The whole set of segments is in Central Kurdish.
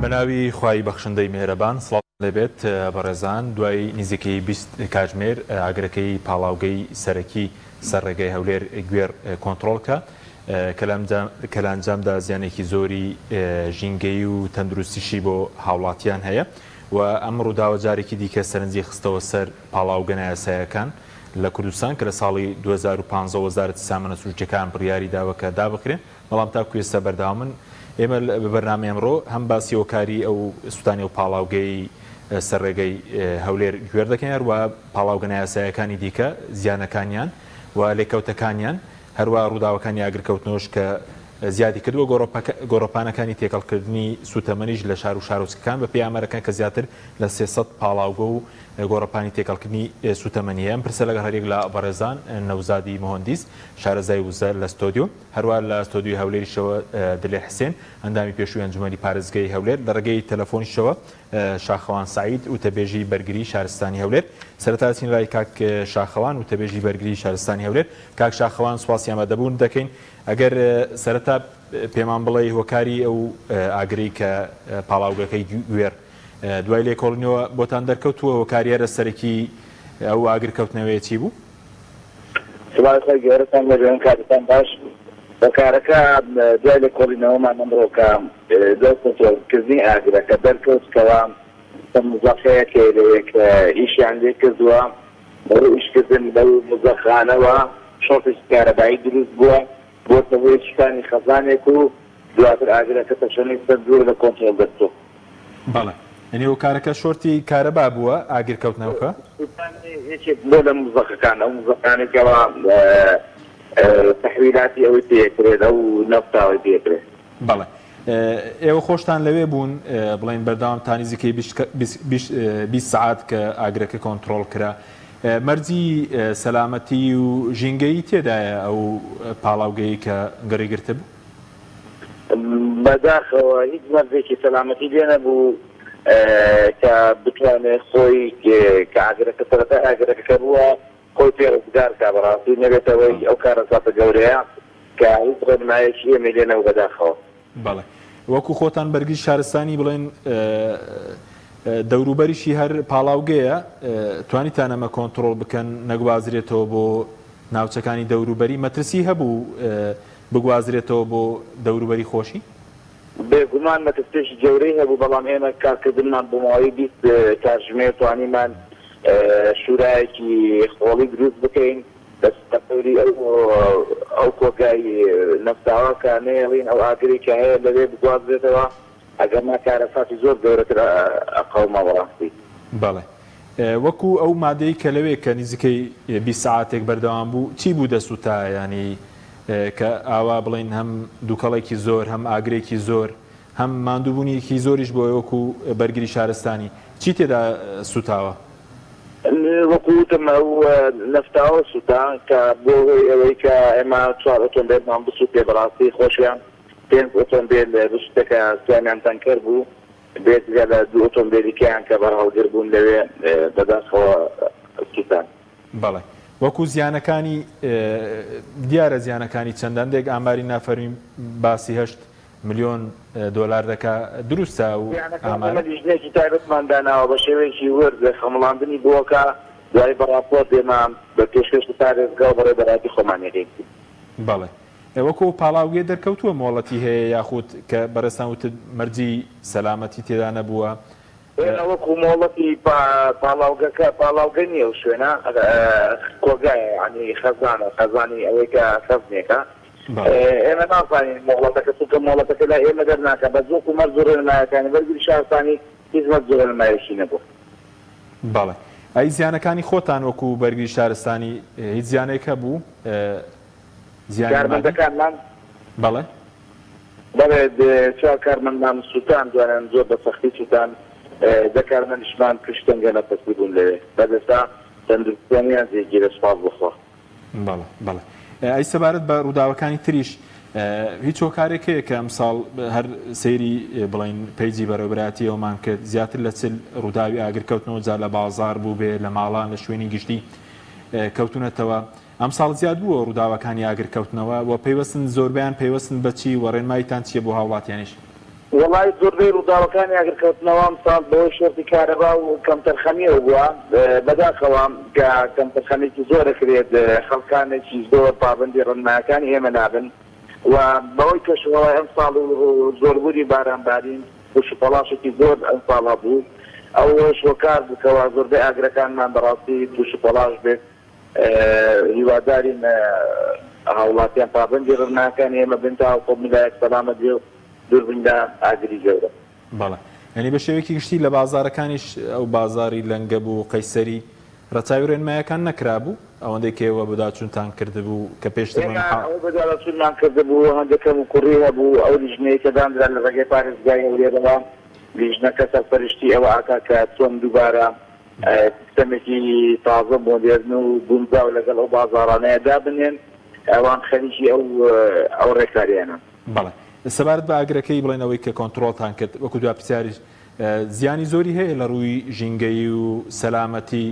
بەناوی خوای بەخشندەی مێرەبان سڵات لەبێت بەڕێزان دوای نزیکەی 20 کاتژمێر ئاگرەکەی پاڵاوگەی سەرەکی سەرڕێگەی هەولێر گوێر کۆنتڕۆڵکە کە لە ئەنجامدا زیانێکی زۆری ژینگەی و تەندروستیشی بۆ هاوڵاتیان هەیە و ئەم ڕووداوە جارێکی دیکە سەرنجی خستەوە سەر پاڵاوگەنە یاساییەکان لە کوردستان کە لە ساڵی 2015 وەزارەتی سامانە سروشتیەکان بڕیاری داوە کە دابخرێن بەڵام تاکو ئێستا بەرداوامن. ئێمە بە بەرنامەی ئەمڕۆ هەم باسی هۆکاری ئەو سوتانی و پاڵاوگەی سەرڕێگەی هەولێر گوێر دەکەین هەروە پاڵاوگەنە یاساییەکانی دیکە زیانەکانیان و لێکەوتەکانیان هەروە ڕووداوەکانی ئاگرکەوتنەوەش کە زیادی کردووە گۆڕۆپانەکانی تێکەڵکردنی سوتەمەنیش لە شار و شارۆچکەکان بە پێیامەرەکان کە زیاتر لە 300 پاڵاوگە و گۆڕۆپانی تێکەڵکردنی سوتەمەنی هەیە. ئەم پرسە لەگەڵ هەرێک لە بەڕێزان نەوزادی مهۆندیس شارەزای وزە لە ستۆدیۆ هەروە لە ستۆدیۆی هەولێریشەوە دلێر حسێن ئەندامی پێشووی ئەنجومەنی پارێزگای هەولێر لە ڕێگەی تەلەفۆنیشەوە شاخەوان سعید وتەبێژی بەرگری شارستانی هەولێر. سەرەتاچین لای کاک شاخەوان وتەبێژی بەرگری شارستانی هەولێر. کاک شاخەوان سواسی ئامادەبوون دەکەین ئەگەر سەرەتا پێمان بڵێ هۆکاری ئەو ئاگرەی کە پاڵاوگەکەی گوێر دوای لێکۆڵینەوە بۆتان دەرکەوتووە هۆکاریارە سەرەکی ئەو ئاگرکەوتنەوەی چی بوو؟ سڵاوی گەورەتان لەبێن کاتتان باش. هۆکارەکە دوای لێکۆڵینەوەمان ئەمڕۆکە دەستکردنی ئاگرەکە دەرکەوتکەوە مزەخەیەکێ لەوێک ئیشیان لێ کردووە بەڕ ئیشکردن بەو مزەخانەوە شۆڕی کارەبایی دروست بووە بۆتەوەی شتانی خەزانێک و دواتر ئاگرەکە تەشەنی سەر دوور لە کۆنتڕۆڵ دەستوە. بەڵێ ئەنی هۆکارەکە شۆرتی کارەبا بووە ئاگرکەوتنەوەکە یەکێک بۆ لە مزەخەکان ئەو مزەخانێکەوە تەحویلاتی ئەوەی پێکرێت ئەو نەفتاوەی پێکرێت. بەڵێ ئێوە خۆشتان لەوێ بوون بڵین بەردەوام تانیزیکەی 20 سعات کە ئاگرەکە کۆنتڕۆڵ کرا مەرجی سەلامەتی و ژینگەی تێدایە ئەو پاڵاوگەی کە گەڕی گرتە بوو؟ بەداخەوە هیچ مەرجێکی سەلامەتی لێ نەبوو کە بتوانێت خۆی کە ئاگرەکە سەرەتا ئاگرەکە بووە خۆی پێڕزگار کا بەڕاستی نەبێتەوەی ئەو کارەساتە گەورەیە کە هیچ ڕێنمایەکی ئێمە لێ نەبوو بەداخەوە. بەڵێ وەکو خۆتان بەرگری شارستانی بڵێن دەوروبەریشی هەر پاڵاوگەیە توانیتان ئەمە کۆنتڕۆڵ بکەن نەگوازرێتەوە بۆ ناوچەکانی دەوروبەری مەترسی هەبوو بگوازرێتەوە بۆ دەوروبەری خۆشی؟ بێگومان مەترسێکی گەورەی هەبوو بەڵام ئێمە کارکردنمان بۆ ماوەی 20 کاتژمێر توانیمان شورایەکی خۆڵی دروست بکەین دەستەپەری ئەو کۆگای نەفتاوەکە نێڵین ئەو ئاگری کە هەیە لەوێ بگوازرێتەوە ئەگەر ناکارەساتی زۆر گەورەتر ئەقەومە بەڕاستی. بەڵێ وەکو ئەو مادەی کە لەوێ کە نزیکەی 20 ساعتێک بەردەوام بوو چی بوو دەسووتا ینی کە ئاوا بڵین هەم دووکەڵێکی زۆر هەم ئاگرێکی زۆر هەم ماندووبوونیەکی زۆریش بۆ وەکو بەرگری شارستانی چی تێدا سوتاوە؟ وەکوتم ئەو نەفتاوە سووتا کە بۆ ئەوەی کە ئێمە 4 ئۆتۆمبیلمان بسووت پێ بەڕاستی خۆشیان 5 ئۆتۆمبیل بشتەکە سویانیان تەنکەر بوو بێت لە 2 ئۆتۆمبیلیکیان کە بەرهەڵگر بوون لەوێ بەداخەوە سووتان. بەڵێ وەکو زیانەکانی دیارە زیانەکانی چەندان دێک ئاماری نافەرمی باسی 8 ملیۆن دۆلار دەکا دروستە و ئاماژنێکی تایبەتمان داناوە بە شێوەیەکی وەرز خەمەڵاندنی بووەکە دوای بەڕاپۆرت ئێمە بە پێشکەش پارێزگا و بەڕێبەراتی خۆمانێتی. بەڵێ وەکو پاڵاوگێ دەرکەوتووە مۆڵەتی هەیە یاخود کە بەرەستان وتت مەرجی سەلامەتی تێدا نەبووە وەکو مۆڵەتی پاڵاوگە نییە و شوێنە کۆگایە ینی خەزانی ئەوەی کە خەزنێکە ئێمە نازانین مۆڵەتەکە سوکە مۆڵەتەکە لا ئێمە دەرناکە بە زۆک و مەرج زۆر لەمایەکانی بەرگری شارستانی هیچ مەرج زۆر لەمایەشی نەبوو. بەڵێ ئەی زیانەکانی خۆتان وەکو بەرگری شارستانی هیچ زیانێک هەبوو کارمەندەکانمان؟ بەڵێ چوار کارمەندمان سووتان دوانیان زۆر بە سەختی سووتان دە کارمەندیشمان کشتەنگە نەپەستی بوون لەوێ بەدەستا تەندروستیانیان جێگیرە سوپاس بخوا. بەڵێ ئەی سەبارەت بە ڕووداوەکانی تریش هیچ هۆکارێک هەیە کە ئەمساڵ هەر سەیری بڵین پەیجی بەڕێوەبەراتیەوەمان کرد زیاتر لە چل ڕووداوی ئاگرکەوتنەوە جا لە بازار بوو بێ لە ماڵان لە شوێنی گشتی کەوتونەتەوە ئەمساڵ زیاد بووە ڕووداوەکانی ئاگرکەوتنەوە و پێیوەستن زۆربیان پێیوەستن بەچی و ڕێنمایتان چییە بۆ هاوڵاتیانیش؟ والله زۆربەی ڕووداوەکانی ئاگرکەوتنەوە ئەمساڵ بەوەی شۆرتی کارەبا و کەمتەرخەمیەوە بووە بەداخەوە کە کەمتەرخەمێکی زۆرەکرێت خەڵکانێکی زۆر پابەندی ڕەنمایەکانی ئێمە نابن و بەوەی کەشوەڵای ئەم ساڵ و زۆربووری بارانبارین تووشپەڵاشێکی زۆر ئەم ساڵا بوو ئەو شۆکار بووکەوە زۆربەی ئاگرەکانمان بەڕاستی تووشپەڵاش بێت هیوادارین هاوڵاتیان پابەندی ڕەنمایەکانی ئێمە بن تا کۆمیلایەک سەلامەت بێ و دووربیندا ئاگری گەورە. بەڵێ یعنی بە شێوەیەکی گشتی لە بازارەکانیش ئەو بازاری لەنگە بوو قەیسەری ڕەچاوی ڕێنمایەکان نەکرابوو ئەوەندەی کێوە بەداچوونتان کردبوو کە پێشتر ئەو بەداچوونمان کردبوو هەندێکم و کوڕی هەبوو ئەو لیژنەیە کە دانرا لە ڕێگەی پارێزگای هەولێرەوە لیژنەکە سەرپەرشتی ئەوە ئاکا کە چۆن دووبارە سیستەمێکی تازە مۆدێرن و بوونجاو لەگەڵ ئەو بازاڕانەیە دابنێن ئەوان خەریکی ئەو ڕێکاریانە. بەڵێ سەبارەت بە ئاگرەکەی بڵێنەوەی کە کۆنتترۆلتان کرد وەکو دو پرسیاری زیانی زۆری هەیە لە ڕووی ژینگەی و سەلامەتی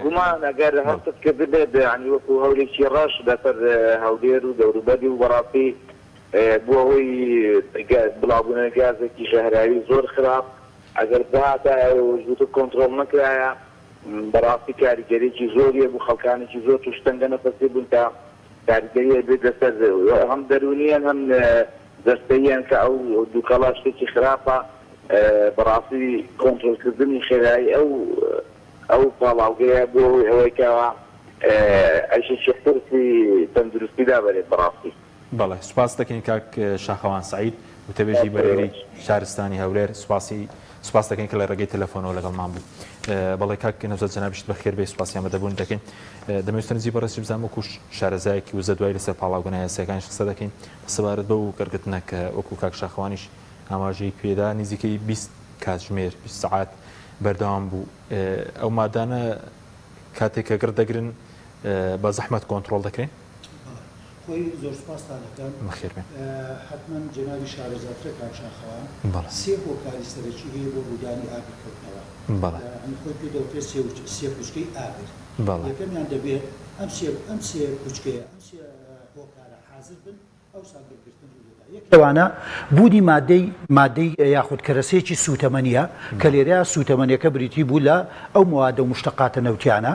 گومان ئەگەر هەڵتت کرد بێت ینی وەکو هەولێکی ڕەش لەسەر هەولێر و دەوروبەری و بەڕاستی بۆ ئەوەی بڵاوبوونە گازێکی شەهراوی زۆر خراپ ئەگەر داهاتە ژووتت کۆنتترۆل نەکرایە بەڕاستی کاریگەرێکی زۆریە بوو خەڵکانێکی زۆر توشتەنگە نەپەسی بوون تا کاریگەریە بێت لەسەر هەم دەرونیان هەم دەستەیان کە ئەو دووکەڵا شتێکی خراپە بەڕاستی کۆنتترۆلکردنی خێرایی ئەو پاڵاوگەیە بۆ ئەوەی کەەوە ئەشی قورسی تەندروستی دابێت بەڕاستی. بەڵێ سوپاس دەکەین کاک شاخەوان سعید وتەبێژی بەرێری شارستانی هەولێر سوپاس دەکەین کە لە ڕێگەی تەلەفۆنەوە لەگەڵمان بوو. بەڵێ کاک نەوزەت جەنابیشت بەخێر بێ سوپاسیان بەدەبوون دەکەین. دەمەوێت نزی بەڕستی بزانم وەکو شارەزایەکی وزە دوای لەسەر پاڵاوگەنایە سەکانی قسە دەکەین سەبارەت بە و کەرگرتنە کە وەکو کاک شاخەوانیش ئاماژەی پێدا نزیکەی 20 کاتژمێر 20 ساعات بەردەوام بوو. ئەو مادانە کاتێک کە گرت دەگرن بە زەحمەت کۆنتترۆل دەکرێن. خۆی زۆر سپاسان دەکەم حتما جنابی شارەزاترە کاک شاخەوان سێ هۆکاری سەرەکی هەیە بۆ ڕوودانی ئاگرکەوتنەوە خۆی پێ دەوترێت سێ کوچکەی ئاگر یەکەمیان دەبێت ئەم سێ کوچکەیە ئەم سێ هۆکارە حازر بن ئەو ساگرگرتن لەوانە بوونی مادەی یاخود کەرەسەیەکی سوتەمەنیە کە لێرە سوتەمەنیەکە بریتی بوو لە ئەو موادە و مشتقاتە نەوتیانە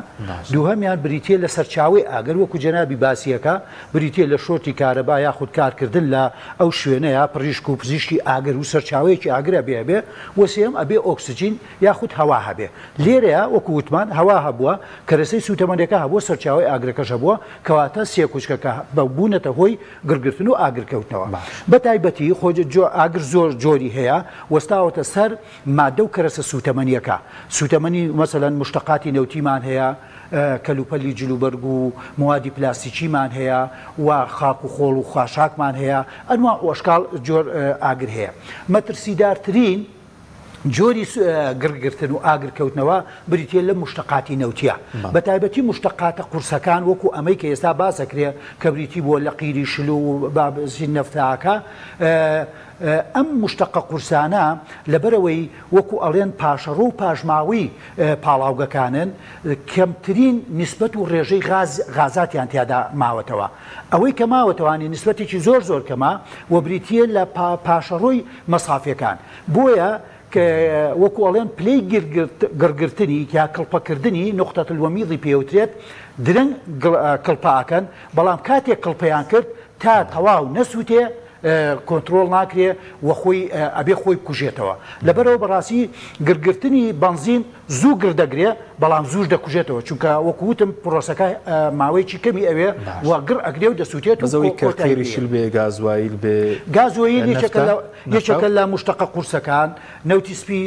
دووهەمیان بریتە لە سەرچاوی ئاگەر وەکو جەنابی باسیەکە بریتە لە شۆرتی کارەبا یاخود کارکردن لە ئەو شوێنەیە پڕیشک و پزیشکی ئاگر و سەرچاوەیەکی ئاگرە بێ وەسێم ئەبێ ئۆکسجین یاخود هەوا هەبێ لێرەیە وەکو وتمان هەوا هەبووە کەرەسەی سوتەمەنیەکە هەبووە سەرچاوی ئاگرەکەش هەبووە کەواتە سێ کوچکەکە بوونەتە هۆی گرگرتن و ئاگرکەوتنەوە. بەتایبەتی ئاگر زۆر جۆری هەیە وەستاوەتە سەر مادە و کەرەسە سوتەمەنیەکە سوتەمەنی مەسەلەن مشتقاتی نەوتیمان هەیە کەلوپەلی جلوبەرگ و موادی پلاستیکیمان هەیە و خاک و خۆڵ و خاشاکمان هەیە ئەنوا ئۆشکال جۆر ئاگر هەیە. مەترسیدارترین جۆری گرگرتن و ئاگرکەوتنەوە بریتە لە مشتقاتی نەوتیە بە تایبەتی مشتقاتە قورسەکان وەکو ئەمەی کە ئێستا باسەکرێ کە بریتی بۆ لە قیری شل و بابزی نەفتاکە ئەم مشتقە قورسانە لەبەرەوەی وەکو ئەڵێن پاشەڕۆ و پاژماوی پاڵاوگەکانن کەمترین نسبەت و ڕێژەی غازاتیان تیادا ماوەتەوە ئەوەی کە ماوەتەوانی نسبەتێکی زۆر کەمە و بریتە لە پاشەڕۆی مەسافیەکان بۆیە کە وەکو ئەڵێن پلەی گرگرتنی یا کڵپەکردنی نقطەت الوەمیضی پێوترێت درەنگ کڵپاکەن بەڵام کاتێک کڵپەیان کرد تا تەواو نەسووتێ کۆنتترۆل ناکرێ و خۆی ئەبێ خۆی بکوژێتەوە لەبەرەوە بەڕاستی گرگرتنی بنزین زوو گردەگرێ بەڵام زوش دەکوژێتەوە چونکە وەکووتم پرۆسەکە ماوەیەکی کەمی ئەوێ و گر ئەگرێ و دەسووتێت کەیریشل بێ گازوایل بێ گازۆیل یەکێکە لە مشتقە قورسەکان نەوتی سپی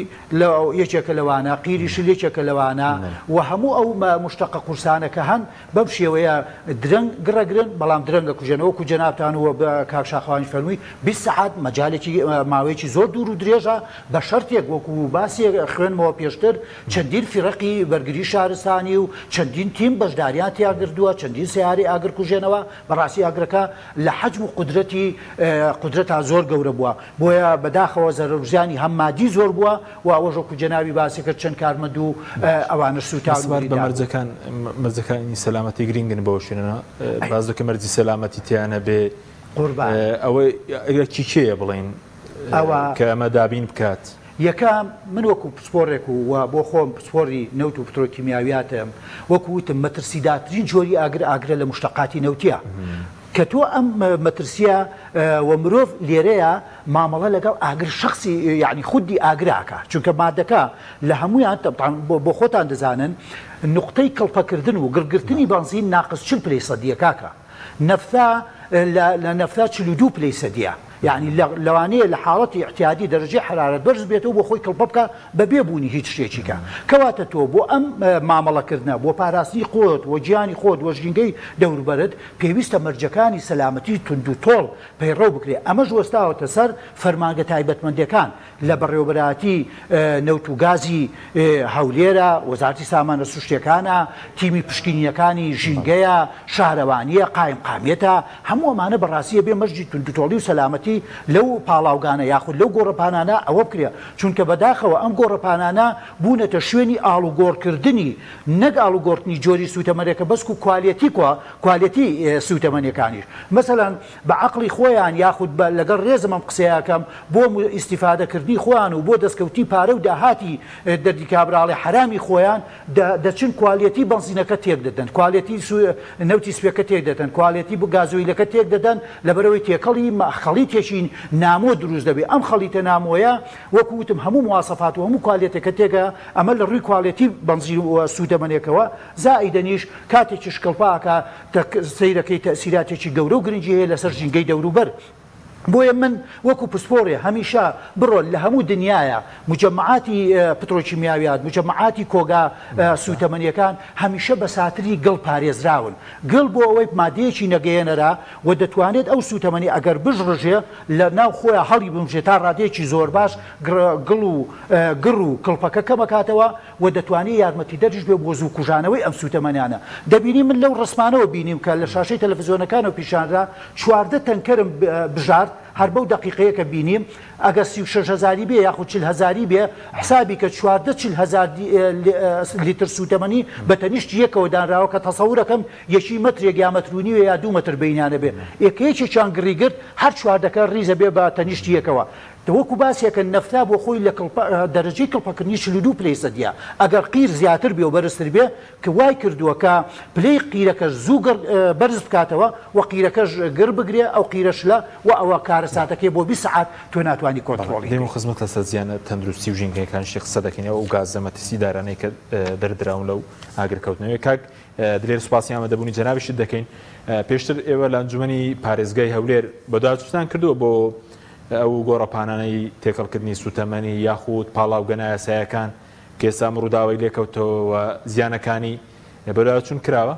یەکێکە لەوانە قیریشل یەکێکە لەوانە و هەموو ئەو مشتقە قورسانەکە هەن بەم شێوەیە درەنگ گڕەگرن بەڵام درەنگە کوژێنەوەکو جەنابتان وە بە کاک شاخەوانی فەرمووی 20 ساعات مەجالێکی ماوەیەکی زۆر دوور و درێژە بە شەرتێک وەکو باسی خوێنمەوە پێشتر چەندین فیڕەقی بەرگری شارستانی و چەندین تیم بەشداریان تیا گردووە چەندین سیاری ئاگر کوژێنەوە بەڕاستی ئاگرەکە لە حەجم و قودرەتا زۆر گەورە بووە بۆیە بەداخەوە زەرورژیانی هەم مادی زۆر بووە و ئەوەژۆکو جەناوی باسی کرد چەند کارمەند و ئەوانە سوتاوار بە مەرجەکانی سەلامەتی گرنگن بەوە شوێنە باز دەکە مەرجی سەلامەتی تیانە بێ ئەوەی چیکەیە بڵین کە ئەمە دابین بکات. یەکەم من وەکو پسپۆڕێک و بۆ خۆم پسپۆری نەوت و پترۆکیمیاویاتم وەکوتم مەترسیداترین جۆری ئاگرە لە مشتەقاتی نەوتیە کە تۆ ئەم مەترسیە و مرۆڤ لێرەیە مامەڵە لەگەڵ ئاگر شخصی یعنی خودی ئاگراکە چونکە مادەکە لە هەمویان بۆ خۆتان دەزانن نقطەی کەڵپەکردن و گرگرتنی بنزین ناقص 40% کاکە نەفتا لە نەفتا 42 پلەی سەدیە يعني لوانەیە لە حاڵەتی احتیادی دەرەجەی حرارەت بەرز بێتەوە بۆ خۆی کڵپە بکە بە بێبوونی هیچ شتێکیکە کەواتە تۆ بۆ ئەم مامەڵەکردنە بۆ پاراستنی خۆت و گیانی خۆت وە ژینگەی دەوروبەرت پێویستە مەرجەکانی سەلامەتی تونند و تۆڵ پەیڕەو بکرێ ئەمەش وەستاوەتە سەر فەرمانگە تایبەتمەندەکان لە بەڕێوەبەراتی نەوت و گازی هەولێرە وەزارەتی سامانە سوشتەکانە تیمی پشکنینەکانی ژینگەیە شارەوانیە قایمقامێتە هەموو ئەمانە بەڕاستیە بێ مەرجی تونند و تۆڵی و سەلامەتی لەو پاڵاوگانە یاخود لەو گۆڕەپانانە ئەوە بکرێ چونکە بەداخەوە ئەم گۆڕەپانانە بوونەتە شوێنی ئاڵوگۆڕکردنی نەک ئاڵوگۆڕتنی جۆری سوتەمەنێکە بەسکو کوالیەتی سوتەمەنیەکانیش مەسەلەن بە عەقڵی خۆیان یاخود لەگەڵ ڕێزم ئەم قسەیەکەم بۆ ئیستیفادەکردنی خۆیان و بۆ دەستکەوتی پارە و داهاتی دەردیکابراڵی حرامی خۆیان دەچن کوالیەتی بنزینەکە تێک دەدەن کوالیەتی نەوتی سوێکە تێک دەدەن کوالیەتی بۆ گازۆیلەکە تێک دەدەن لەبەرەوەی تێکەڵی خەڵی تێشین نامۆ دروست دەبێت ئەم خەڵیتە نامۆیە وەکوتم هەموو مواسەفات و هەموو کوالیەتەکە تێگە ئەمە لە ڕووی کوالیەتی بنزین و سوودەمەنێکەوە زائیدەنیش کاتێکی شکڵپاکە سەیرەکەی تەسیراتێکی گەورە و گرنگی هەیە لەسەر ژینگەی دەوروبەر بۆیە من وەکو پسپۆڕێ هەمیشە بڕۆ لە هەموو دنیاە مجەمعاتی پترۆکیمیاویات مجەمعاتی کۆگا سوتەمەنیەکان هەمیشە بە ساتری گڵ پارێزراون گڵ بۆ ئەوەی مادەیەکی نەگەیەنەرا و دەتوانێت ئەو سوتەمەنی ئەگەر بژڕژێ لە ناو خۆیان هەڵی بمژێت تا ڕادێکی زۆر باش گڵ و گڕ و کڵپەکە کەمەکاتەوە و دەتوانێت یارمەتی دەرج بێ بۆ زوو کوژانەوەی ئەم سوتەمەنیانە دەبینی من لەو ڕسمانەوە بینیم کە لە شاشەی تەلەڤیزیۆنەکان و پیشانرا 14 تەنکەرم بژار هەر بەو دقیقەیەکە بینیم ئەگەر 36,000 بێ یاخود 40,000 بێ حسابی کە 40,000 لیتر سوتەمەنی بە تەنیشت یەکەوە دانراوە کە تەسەورەکەم یەکی مەترێک یا مەترونی یا 2 مەتر بینیانە بێ یەکەیەکێکیان گڕیگرت هەر چواردەکە ریزە بێ بە تەنیشت یەکەوە وەکو باسیەکە نەفتا بۆ خۆی لە دەرەجەی کڵپەکردنی 42 پلەی سەدیە ئەگەر قیر زیاتر بێ و بەرزتر بێ کە وای کردووە کە پلەی قیرەکەش زوو بەرز بکاتەوە و قیرەکەش گر بگرێ ئەو قیرەش لە و ئەوە کارە ساتەکەی بۆ 20 ساعت تۆ ناتوانانی کۆنتڕۆڵی دێم و خزمەت لەسەر زیانە تەندروستی و ژینگەکانشی قسە دەکەینەوە و گازەمەترسی دارانەی کە دەردراون لەو ئاگرکەوتنەوەی کاک دلێر سوپاسی ئامادەبوونی جەنابیشت دەکەین پێشتر ئێوە لە ئەنجومەنی پارێزگای هەولێر بەدواتتان کردووە بۆ ئەو گۆڕەپانانەی تێکەڵکردنی سوتەمەنی یاخود پاڵاوگەنە یاسایەکان کە ئێستا ڕووداوی لێکەوتەوە زیانەکانی بەدواتچوون کراوە؟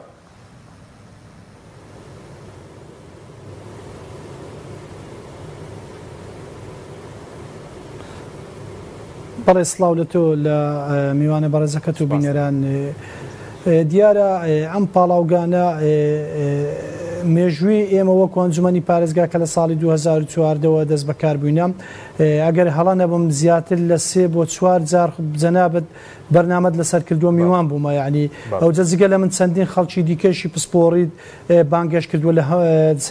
بەڵێ سڵاو لە تۆ لە میوانە بەڕێزەکەت و بینەران دیارە ئەم پاڵاوگانە مێژووی ئێمە وەکو ئەنجومەنی پارێزگاکە لە ساڵی 2014ەوە دەست بەکاربووینە ئەگەر هەڵە نەبم زیاتر لە 3 بۆ 4 جار جەنابەت بەرنامەت لەسەر کردووە میوان بوومە یعنی ئەو جەزگە لە من چەندین خەڵکی دیکەشی پسپۆڕیت بانگەش کردووە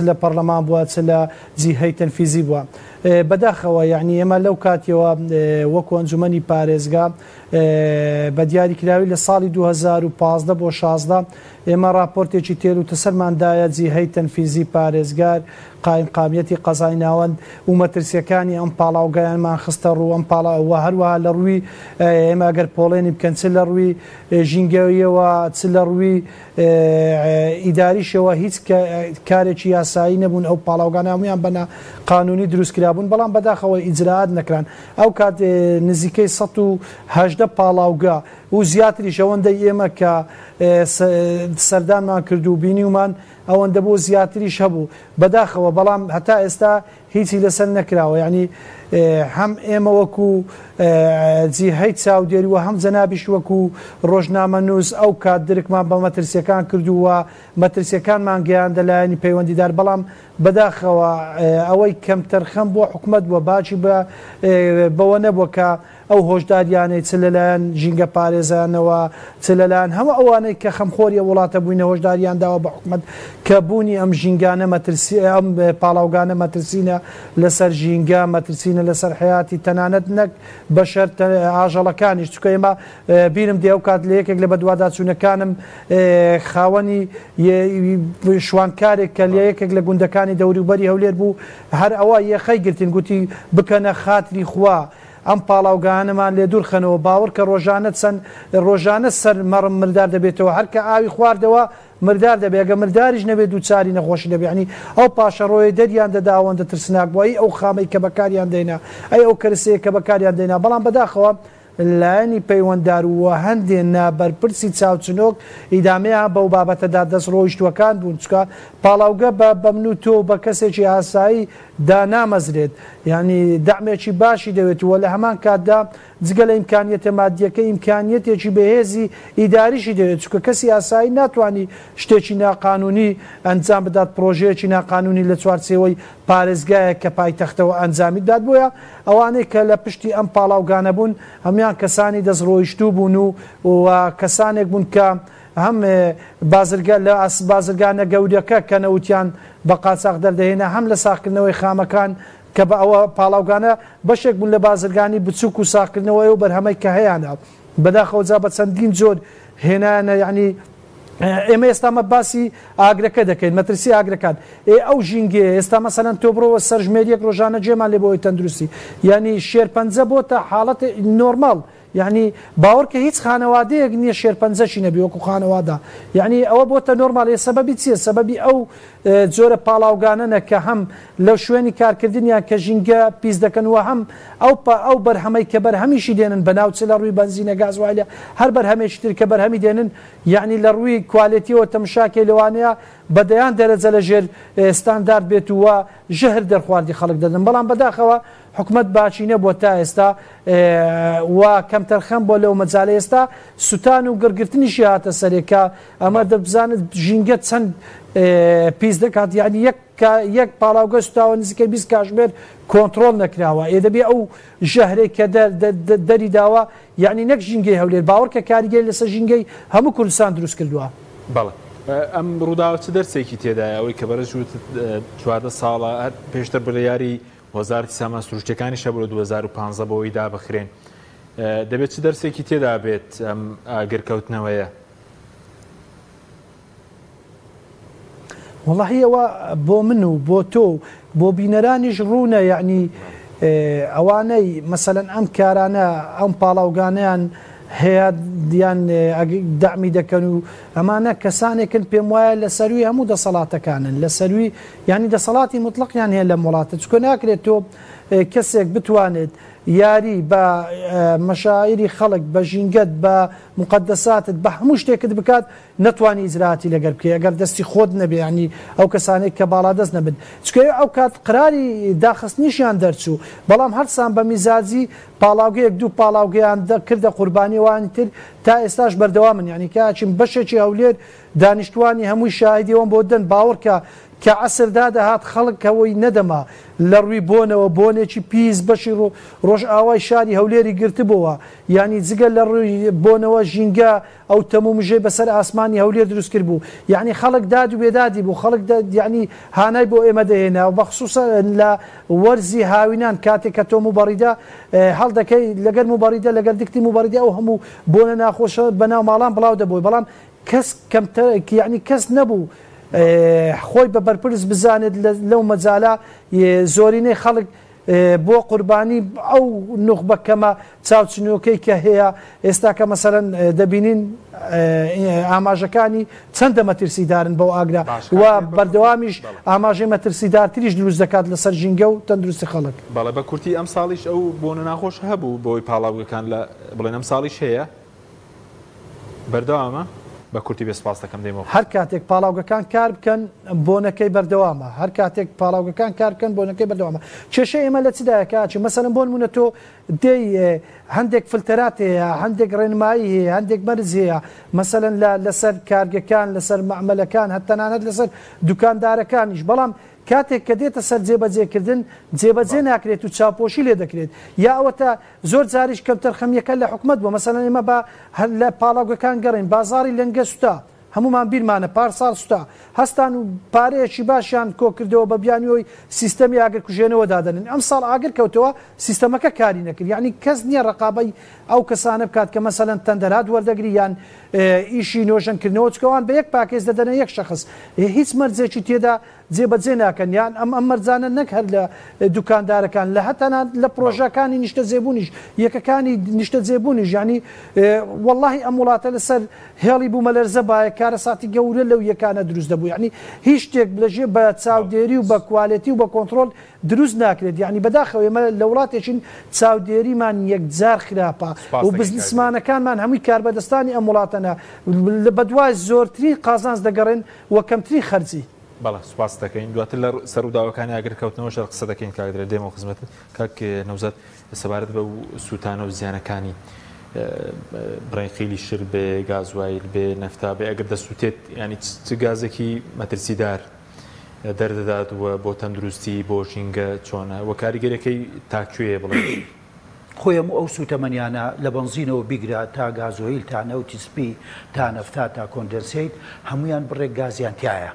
لە پەرلەمان بووە چ لە جیهەی تەنفیزی بووە بەداخەوە یعنی ئێمە لەو کاتیەوە وەکو ئەنجومەنی پارێزگا بە دیاریکراوی لە ساڵی 2015 بۆ 16 ئێمە راپۆرتێکی تێروتە سەرماندایە جیهەی تەنفیزی پارێزگار قایمقامیەتی قەزای ناوەند و مەترسیەکانی ئەم پاڵاوگایانمان خستە ڕوو ئەم پاڵاوە هەروەها لە ڕووی ئێمە ئەگەر پۆڵێنی بکەن چ لە ڕووی ژینگەویەوە چ لە ڕووی ئیداریشەوە هیچ کارێکی یاسایی نەبوون ئەو پاڵاوگانە هەمویان بەنا قانونی دروستکرابوون بەڵام بەداخەوە ئیجراعات نەکران ئەو کات نزیکەی 118 پاڵاوگا و زیاتریش ئەوەندەی ئێمە کە سەردانمان کرد و بینیومان ئەوەندە بۆ زیاتریش هەبوو بەداخەوە بەڵام هەتا ئێستا هیچی لەسەر نەکراوە یعنی هەم ئێمە وەکو جیهەی چاودێری و هەم جەنابیش وەکو ڕۆژنامەنووس ئەو کات درکمان بە مەترسیەکان کردووە مەترسیەکانمان گەیاندە لایەنی پەیوەندیدار بەڵام بەداخەوە ئەوەی کەمتەرخەم بۆ حکومەت بووە باچی بەوە نەبووە کە ئەو هۆشداریانەی چ لەلایەن ژینگە پارێزانەوە چ لەلایەن هەموو ئەوانەی کە خەمخۆریە وڵاتە بووینە هۆشداریان داوە بە حکومەت کە بوونی ئەم ژینگانە مەترسی ئەم پاڵاوگانە مەترسینە لەسەر ژینگە مەترسینە لەسەر حیاتی تەنانەت نەک بەشەر ئاژەڵەکانیش چکە ئێمە بیرم دێ ئەو کات لە یەکێک لە بەدواداچوونەکانم خاوەنی شوانکارێک کە لە یەکێک لە گوندەکانی دەوروبەری هەولێر بوو هەر ئەوە یەخەی گرتین گوتی بکەنە خاتری خوا ئەم پاڵاوگانەمان لێ دوورخەنەوە باوەڕ کە ڕۆژانە سەر مەڕم مردار دەبێتەوە هەرکە ئاوی خواردەوە مردار دەبێگە مرداریش نەبێت دووچاری نەخۆشی دەبێنی ئەو پاشەڕۆی دەریان دەدا ئەوەندە ترسناک بووی ئەو خامەی کە بەکاریان دێنا ئەی ئەو کەرسەیە کە بەکاریان دێنا بەڵام بەداخەوە لایەنی پەیوەنددار وە هەندێک نابەرپرسی چاوچنۆک ئیدامەیە بەو بابەتەدا دەست ڕۆیشتوەکان بوون چکە پاڵاوگە بە من و تۆ بە کەسێکی ئاسایی دانامەزرێت یعنی دەعمێکی باشی دەوێت وە لە هەمان کاتدا جگە لە ئیمکانیەتە مادیەکە ئیمکانیەتێکی بەهێزی ئیداریشی دەوێت چکە کەسی ئاسایی ناتوانانی شتێکی ناقانونی ئەنجام بدات پرۆژەیەکی ناقانونی لە چوارچێوەی پارێزگایە کە پایتەختەوە ئەنجامی داد بۆیە ئەوانەی کە لە پشتی ئەم پاڵاوگانە بوون هەمان کەسانی دەستڕۆیشتوو بوون و کەسانێک بوون کە هەم بازرگە لە بازرگانە گەورەکە کە نەوتیان بە قاچاق دەردەهێنا هەم لە ساختکردنەوەی خامەکان کە بە ئەوە پاڵاوگانە بەشێک بوون لە بازرگانی بچووک و ساختکردنەوەی و بەرهەمەی کە هەیەە بەداخەوەجا بە چەندین جۆر هێنانە یعنی ئێمە ئێستامە باسی ئاگرەکە دەکەین مەترسی ئاگرەکان ئەو ژینگێ ئێستا مەسەلەن تۆ بڕۆوە سەرژمێریەک ڕۆژانە جێمان لێ بۆی تەندروستی یعنی شێرپەنجە بۆتە حاڵەت نۆرماڵ یعنی باوەڕکە هیچ خانەوادەیەک نییە شێرپەنجەشی نەبی وەکو خانەوادا یعنی ئەوە بۆتە نۆرماڵ سەبەبی چییە سەبەبی ئەو جۆرە پاڵاوگانەنە کە هەم لەو شوێنی کارکردنیان کە ژینگە پیس دەکەنەوە هەم ئەو بەرهەمەی کە بەرهەمیشی دێنن بەناوچە لە ڕووی بەنزینە گازوایلە هەر بەرهەمێکی تر کە بەرهەمی دێنن یعنی لە ڕووی کوالیتیەوە تەمشاکێ لەوانەیە بەدەیان دەرەجە لە ژێر ستاندارد بێت وە ژەهر دەرخواردی خەڵک دەدەن بەڵام بەداخەوە حکومت باچینە بۆ تا ئێستا و کەمتەرخەم بۆ لەو مەجاالە ئێستا سووتان و گرگرتنیشی هاتە سەرێکە ئەمە دەبزانێت ژینگە چەند پیس دەکات یعنی یەک پاڵاوگە سوتاوە نزیکەی 20 کاتژمێر کۆنتترۆل نەکراوە دەبێ ئەو ژەهرەی کە دەری داوە یعنی نەک ژینگەی هەولێر باوەڕکە کاریگەری لەسەر ژینگەی هەموو کوردستان دروست کردووە بەڵێ ئەم ڕووداوە چ دەرسێکی تێدایە ئەوەی کە بەرەش چواردە ساڵە پێشتر بڕیاری وەزارەتی سامان سروشتیەکانی شە بۆ 2015 بەوەی دابخرێن دەبێت چ دەرسێکی تێدا بێت ئەم ئاگرکەوتنەوەیە وڵی ئەوە بۆ من و بۆ تۆ بۆ بینەرانیش ڕوونە یعنی ئەوانەی مەسەلەن ئەم کارانە ئەم پاڵاوگانیان هەیە دیان دامی دەکەن و ئەمانە کەسانێکن پێم وایە لە سەروی هەموو دەسەڵاتەکانن لە سەروی ینی دەسەڵاتی مطلقیان هەیە لە وڵاتە چکە ناکرێت تۆ کەسێک بتوانێت یاری بە مەشاعری خەڵک بە ژینگەت بە مقدساتت بە هەموو شتێکت بکات نەتوانی ئیجراتی لەگەر بکەی ئەگەر دەستی خۆت نەبێ ینی ئەو کەسانێک کە باڵا دەست نەبن چکە ئەو کات قراری داخستنیشیان دەرچوو بەڵام هەرسان بە میزاجی پاڵاوگەیەک دوو پاڵاوگەیان کردە قوربانیوانی تر تا ئێستاش بەردەوا من ینی کاچین بەشێکی هەولێر دانیشتوانی هەمووی شاهدیەوەم بۆ دەن باوەڕکە کە عسردا دەهات خەڵکەوەی نەدەما لە ڕووی بۆنەوە بۆنێکی پیس بەشی ڕۆژ ئاوای شاری هەولێری گرتبەوە ینی جگە لە ڕووی بۆنەوە ژینگە ئەو تەمومژێ بەسەر ئاسمانی هەولێر دروست کرد بوو یعنی خەڵک داد و بێدادی بوو خەڵک ینی هانای بۆ ئێمە دەهێنا و بەخصوصە لە وەرزی هاوینان کاتێک کە تۆ موبەڕیدا هەڵ دەکەی لەگەر موبەڕیدە لەگەر دیکتی موبەڕیدا ئەو هەموو بۆنە ناخۆشە بەناو ماڵان بڵاو دەبووی بەڵام کەس کەمتر ینی کەس نەبوو خۆی بە بەرپرس بزانێت لەو مەجاالە زۆرینەی خەڵک بۆ قوربانی ئەو نوخبەکەمە چاوچنیۆکەی کە هەیە ئێستا کە مەسەرەن دەبینین ئاماژەکانی چەندە مەترسیدارن بەو ئاگرا و بەردەوامیش ئاماژەی مەترسیدارتریش دروست دەکات لەسەر ژینگە و تەندروستی خەڵک بەڵێ بە کورتی ئەم ساڵیش ئەو بۆنە ناخۆش هەبوو بۆی پاڵاوگەکان لە بڵێن ئەم ساڵیش هەیە بەردەوامە بە کورتی بێ سپاس دەکەم دێمەوە هەر کاتێک پاڵاوگەکان کار بکەن بۆنەکەی بەردەوامە هەر کاتێک پاڵاوگەکان کار بکەن بۆنەکەی بەردەوامە کێشە ئێمە لە چدایەکچی مەسەلەن بۆ نمونە تۆ دەی هەندێک فلترات هەیە هەندێک ڕێنمایی هەیە هەندێک مەرز هەیە مەسەلەن لەسەر کارگەکان لەسەر معمەلەکان هەتەنانەت لەسەر دوکاندارەکانیش بەڵام کاتێک کە دێتە سەر جێبەجێکردن جێبەجێ ناکرێت و چاپۆشی لێ دەکرێت یا ئەوەتە زۆر جاریش کەمتەر خەمیەکە لە حکومت بۆ مەسەلەن ئێمە بە لە پاڵاوگەکان گەڕین بازاری لەنگە سوتا هەمومان بیرمانە پارساڵ سوتا هەستان و پارەیەکی باشیان کۆ کردەوە بە بیانیەوەی سیستەمی ئاگر کوژێنەوە دادەنن ئەم ساڵ ئاگر کەوتەوە سیستەمەکە کاری نەکرد یعنی کەس نییە ڕقابەی ئەو کەسانە بکات کە مەسەلەن تەندەرات وەردەگری یان ئیشی نۆژەنکردنەوە چکەوان بە یەک پاکێز دەدەنە یەک شەخص هیچ مەرجێکی تێدا جێبەجێ ناکەن یان ئەم مەرجانە نەک هەر لە دوکاندارەکان لە هەتەنان لە پرۆژەکانی نیشتە جێبوونیش یەکەکانی نیشتە جێبوونیش ینی واللهی ئەم وڵاتە لەسەر هێڵی بوومە لەرزە باە کارە ساتی گەورە لەو یەکانە دروست دەبوو یعنی هیچ شتێک لەژێ بە چاودێری و بە کوالەتی و بە کۆنتترۆل دروست ناکرێت یعنی بەداخەوە ئێمە لە وڵاتێکین چاودێریمان یەکجار خراپە و بزنسمانەکانمان هەمووی کاربەدەستانی ئەم وڵاتەنە بە دوای زۆرترین قازانز دەگەڕێن وە کەمترین خەرجی بەڵێ سوپاس دەکەین دواتر لە سەروداوەکانی ئاگرکەوتنەوە شەر قسە دەکەین کاگرێت دێمەوە خزمەت کاک نەوزەت سەبارەت بە سووتانە و زیانەکانی بڕێنخیلی شر بێ گازوایل بێ نەفتا بێ ئەگەر دەسووتێت ینی چ گازێکی مەترسیدار دەردەدات وە بۆ تەندروستی بۆ ژینگە چۆنە وە کاریگەرەکەی تاکوێ بڵێ خۆیەم ئەو سوتەمەنیانە لە بەنزینەوە بیگرا تا گازۆیل تا نەوتیسپی تا نەفتا تا کۆندەنسیت هەمویان بڕێک گازیان تایە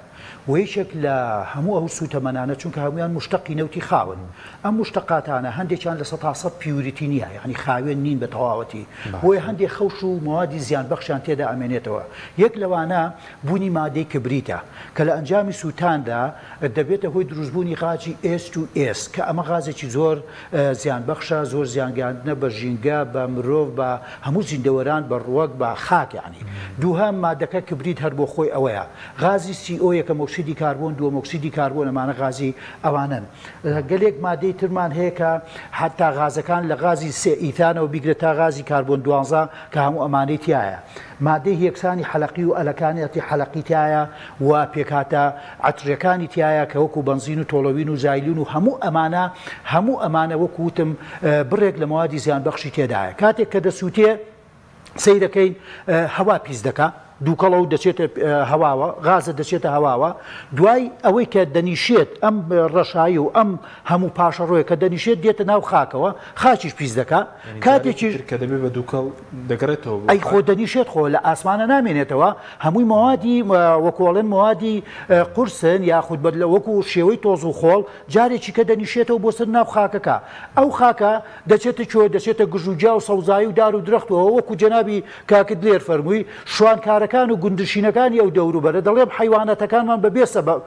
وەیەکێک لە هەموو ئەو سوتەمەنانە چونکە هەمویان مشتەقی نەوتی خاون ئەم مشتەقاتانە هەندێکیان لە 100% پیوریتی نییە یعنی خاوێن نین بە تەواوەتی بۆیە هەندێک خەوش و موادی زیان بەخشیان تێدا ئەمێنێتەوە یەک لەوانە بوونی مادەی کبریتە کە لە ئەنجامی سووتاندا دەبێتە هۆی دروستبوونی غاجی S2S کە ئەمە غازێکی زۆر زیان بەخشە زۆر زیانگاندنە بە ژینگە بە مرۆڤ بە هەموو زیندەوەران بە ڕوەک بە خاک یعنی دووهەم مادەکە کبریت هەر بۆ خۆی ئەوەیە غازی CO یەکەم ئۆکسیدی کاربۆن دووەم ئۆکسیدی کاربۆن ئەمانە غازی ئەوانن گەلێک مادەی ترمان هەیە کە حتا غازەکان لە غازی سێ ئیتانەوە بیگرێت تا غازی کاربۆن 12 کە هەموو ئەمانەی تایە مادەی هێکسانی حەلقی و ئەلەکانیەتی حەلقی تایە و پێکاتە عەترەکانی تایە کە وەکو بەنزین و تۆڵەوین و زایلین و هەموو ئەمانە وەکو وتم بڕێک لە موادی زیانبەخشی تێدایە کاتێک کە دەسووتێ سەیرەکەین هەوا پیس دەکات دووکەڵە و دەچێتە هەواوە غازە دەچێتە هەواوە دوای ئەوەی کە دەنیشێت ئەم ڕەشایی و ئەم هەموو پاشەڕۆیە کە دەنیشێت دێتە ناو خاکەوە خاچیش پیس دەکات کاتێکی کە دەبێت بە دووکەڵ دەگەڕێتەوە ئەی خۆ دەنیشێت خۆ لە ئاسمانە نامێنێتەوە هەمووی موادی وەکۆڵێن موادی قورسن یاخود بەد لە وەکو شێوەی تۆز و خۆڵ جارێکی کە دەنیشێتەوە بۆ سەر ناو خاکەکە ئەو خاکە دەچێتە کوێ دەچێتە گژوجا و سەوزایی و دار و درەختەوە وەکو جەنابی کاکت لێر فەرمووی شوانکارەکان و گوندشینەکانی ئەو دەوروبەرە دەڵێم حیوانەتەکانمان بەبێ سەبەب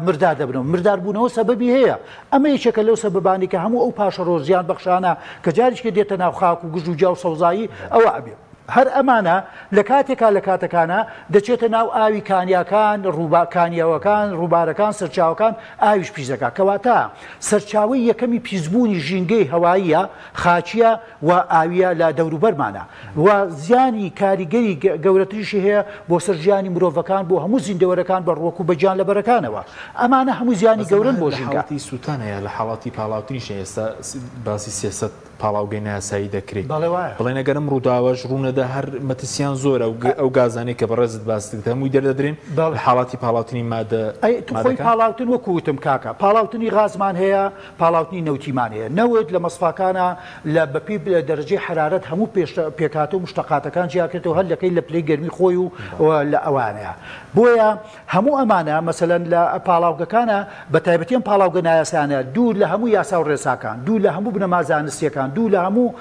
مردار دەبنەوە مرداربوونەوە سەبەبی هەیە ئەمە یەکێکە لەو سەبەبانی کە هەموو ئەو پاشەڕۆ زیان بەخشانە کە جارێککە دێتە ناو خاک و گژوجا و سەوزایی ئەوە ئەبێ هەر ئەمانە لە کاتێکا لە کاتەکانە دەچێتە ناو ئاوی کانیاکان کانیاوەکان ڕووبارەکان سەرچاوەکان ئاویش پیسەکە کەواتە سەرچاوی یەکەمی پیسبوونی ژینگەی هەواییە خاچیە و ئاویە لە دەوروبەرمانە و زیانی کاریگەری گەورەتریشی هەیە بۆ سەرژیانی مرۆڤەکان بۆ هەموو زیندەوەرەکان بە ڕوەک و بەجان لە بەرەکانەوە ئەمانە هەموو زیانی گەورن بۆ ژینگە سووتانەیە لە حاڵاتی پاڵاوتنیش ئێستا باسی سیاست پاڵاوگەی ناسایی دەکرێت بڵێ نەگەرم ڕووداوەش ڕوونەدا هەر مەترسیان زۆر ئەو گازانەی کە بەڕێزت باستت هەمووی دەردەدرێن حاڵاتی پاڵاوتنی مادە خۆی پاڵاوتن وەکوتم کاکە پاڵاوتنی غازمان هەیە پاڵاوتنی نەوتیمان هەیە نەوت لە مەسفاکانە لە بەپی دەرەجەی حرارەت هەموو پێکاتە و مشتەقاتەکان جیاکرێتەوە هەر لەکەی لە پلەی گەرمی خۆی و لە ئەوانەیە بۆیە هەموو ئەمانە مەسەلەن لە پاڵاوگەکانە بە تایبەتیان پاڵاوگە نایاسانە دوور لە هەموو یاسا و ڕێساکان دوور لە هەموو بنەما زانستیەکان دوو لە هەموو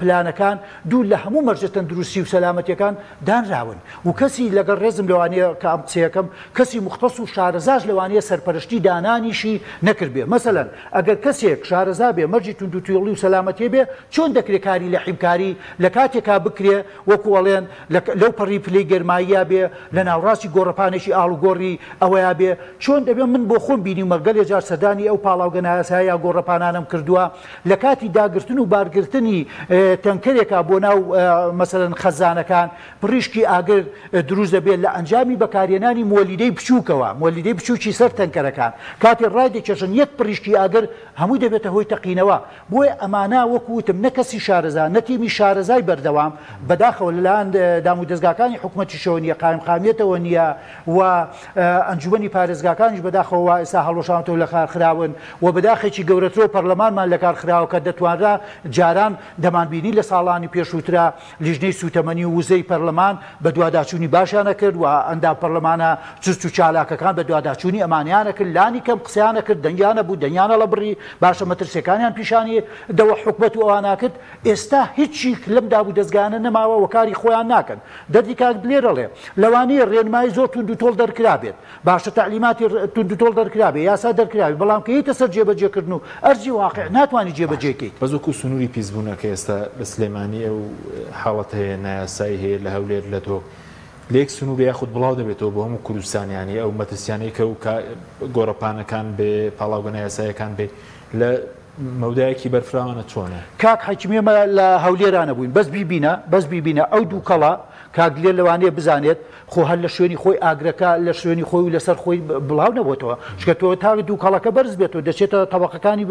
پلانەکان دوو لە هەموو مەرجە تەندروستی و سەلامەتیەکان دانراون و کەسی لەگەڵ ڕێزم لەوانەیە کە ئەم قسەیەکەم کەسی مختص و شارەزاش لەوانەیە سەرپەرشتی دانانیشی نەکرد بێ مەسەلەن ئەگەر کەسێک شارەزا بێ مەرجی توندوتیۆڵی و سەلامەتی بێ چۆن دەکرێت کاری لە حیمکاری لە کاتێکا بکرێ وەکو ئەڵێن لەو پەڕی پلەی گەرماییە بێ لە ناوڕاستی گۆڕەپانێکی ئاڵوگۆڕی ئەوەیە بێ چۆن دەبێت من بۆ خۆم بینی و مەرگەلێ جار سەردانی ئەو پاڵاوگە نایاسایی یا گۆڕەپانانم کردووە لە کاتی داگرتن و بارگرتنی تەنکەرێکە بۆ ناو مەسەلەن خەزانەکان پڕیشکی ئاگر دروست دەبێت لە ئەنجامی بەکارهێنانی مۆلیدەی بچووکەوە مۆلیدەی بچووکی سەر تەنکەرەکان کاتی ڕای دەکێشن یەک پڕیشکی ئاگر هەمووی دەبێتە هۆی تەقینەوە بۆیە ئەمانە وەکوتم نەکەسی شارەزا نەتیمی شارەزای بەردەوام بەداخەوە لەلایەن دام و دەستگاکانی حکوومەتیشەوە نیە قایمقامیەتەوە نییە و ئەنجومەنی پارێزگاکانیش بەداخەوە ئێستا هەڵۆشانەوە لە کارخراون و بەداخێکی گەورەترۆ پەرلەمانمان لە کارخراوە کە دەتوانرا جاران دەمانبینی لە ساڵانی پێشووترا لیژنەی سوتەمەنی و وزەی پەرلەمان بە دوواداچوونی باشیانە کرد و ئەندا پەرلەمانە چست و چالاکەکان بە دوواداچوونی ئەمانیانە کرد لانی کەم قسەیانە کرد دەنگیانە بوو دەنگیانە لە بڕی باشە مەترسیەکانیان پیشانی دەوە حکومەت و ئەوانە کرد ئێستا هیچی لەم دابوو دەستگانە نەماوە وەکاری خۆیان ناکەن دەردی کاک لێرەڵێ لەوانەیە ڕێنمایی زۆر تونند و تۆڵ دەرکرا بێت باشە تعلیماتی تونند و تۆڵ دەرکرا بێت یاسا دەرکراوی بەڵام کە هیتە سەر جێبەجێکردن و ئەرجی واقع ناتوانانی جێبەجێکەیت بەزۆکو سنووری پیسبوونەکە ئێستا بە سلێمانی ئەو حاڵەت هەیە نایاسایی هەیە لە هەولێر لە تۆ لێک سنوور یاخود بڵاو دەبێتەوە بۆ هەموو کوردستانیانی ئەو مەترسیانەی کە و گۆڕەپانەکان بێ پاڵاوگە نایاسایەکان بێ لە مەودایەکی بەرفراوانە چۆنە کاک حەکیمێمە لە هەولێرانە بووین بەس بیبینە ئەو دوو کەڵا کاگلێر لەوانەیە بزانێت خۆ هەر لە شوێنی خۆی ئاگرەکە لە شوێنی خۆی و لەسەر خۆی بڵاو نەبووتەوە چکە تۆ تا دوو کەڵەکە بەرز بێتەوە دەچێتە تەبەقەکانی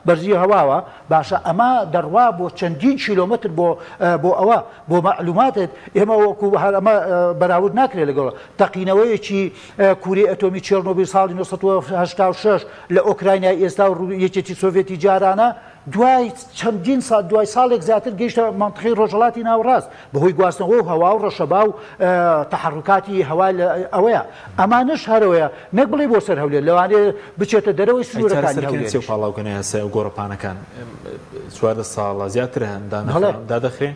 بەرزی هەواوە باشە ئەمە دەڕوا بۆ چەندین کیلۆمەتر بۆ معلوماتت ئێمە وەکو ئەمە بەراورد ناکرێت لەگەڵ تەقینەوەیەکی کووری ئەتۆمی چێرنۆبیل ساڵی 1986 لە ئۆکراینای ئێستا و یەکێتی سۆڤێتی جارانە دوای چەندین سال دوای ساڵێک زیاتر گەیشتە منطقەی ڕۆژهەڵاتی ناوەڕاست بەهۆی گواستنەوە و هەوا و ڕەشەبا و تەحەڕکاتی هەوا ئەوەیە ئەمانش هەرەوەیە نەک بڵێ بۆ سەر هەولێر لەوانێ بچێتە دەرەوەی سنوورەکانی هەولێر پاڵاوگەنە هەسای و گۆڕەپانەکان 4 ساڵە زیاتر هەن دادەخرێن